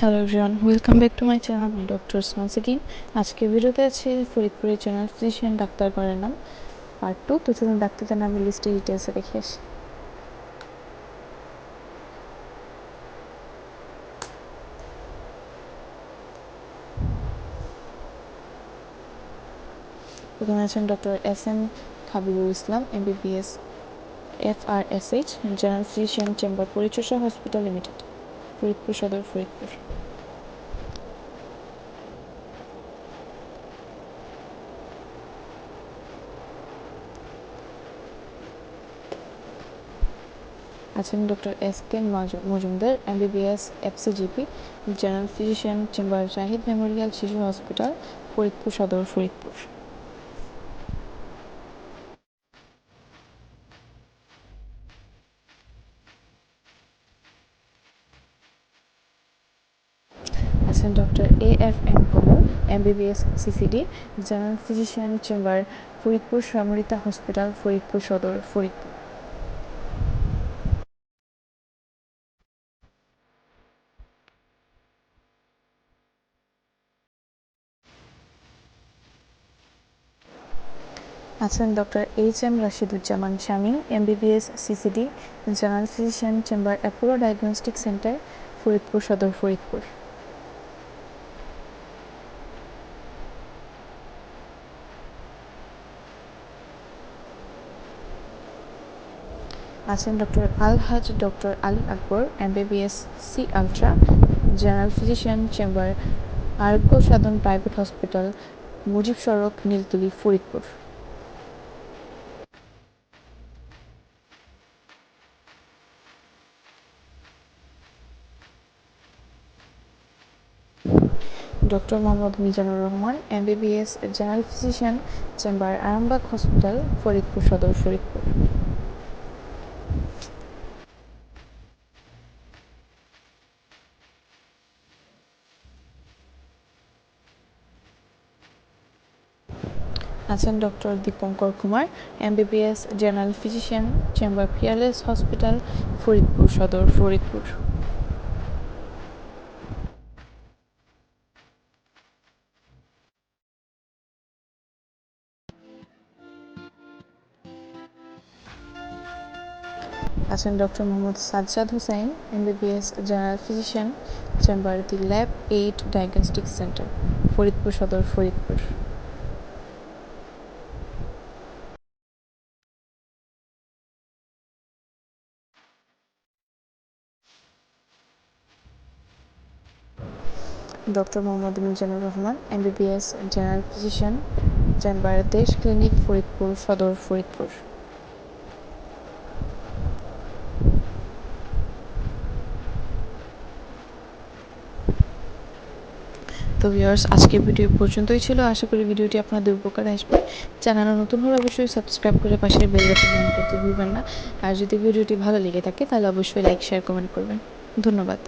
Hello everyone, welcome back to my channel doctor স্মাসিকিন। আজকে ভিডিওতে আছে ফরিদপুরের জেনারেল ফিজিশিয়ান ডাক্তারগণের নাম পার্ট 2। তো চলুন ডাক্তারদের নামের লিস্টে ডিটেলসে দেখে আসি। প্রথমে আছেন doctor S M. Khabirul Islam, MBBS FRSH, general physician, chamber Paricharja hospital limited, Faridpur Sadar, Faridpur. আছেন doctor S.K. Majumdar, MBBS FCGP, general physician, chamber Jahid memorial Shishu hospital, Faridpur Sadar, Faridpur. আছেন doctor A.F.M. Kamal, MBBS CCD, general physician, chamber Faridpur Smrita hospital, Faridpur Sadar, Faridpur. আছেন doctor H.M. Rashiduzzaman Shamim, MBBS CCD, general physician, chamber Apollo diagnostic centre, Faridpur Sadar, Faridpur. আছেন doctor Alhaj doctor Ali Akbar, MBBS C ultra, general physician, chamber Arogya Sadhan private hospital, Mujib সড়ক, Niltali, Faridpur. Doctor Mohammad Mizanur Rahman, MBBS general physician, chamber Arambagh hospital, Faridpur Sadar, Faridpur. আছেন doctor Dipankar Kumar, MBBS general physician, chamber Peerless hospital, Faridpur Sadar, Faridpur. আছেন doctor Mohammad Sajjad Hossain, MBBS general physician, chamber the lab 8 diagnostic centre, Faridpur Sadar, Faridpur. Doctor Mohammad Mizanur Rahman, MBBS general physician, chamber Desh clinic, Faridpur Sadar, Faridpur. তো viewers, আজকের video পর্যন্তই ছিল। আশা করি ভিডিওটি আপনাদের উপকারে আসবে। চ্যানেলে নতুন হলে অবশ্যই সাবস্ক্রাইব করে পাশের বেল বাটন অন করতে ভুলবেন না। আর যদি ভিডিওটি ভালো লেগে থাকে তাহলে অবশ্যই লাইক, শেয়ার, কমেন্ট করবেন। ধন্যবাদ।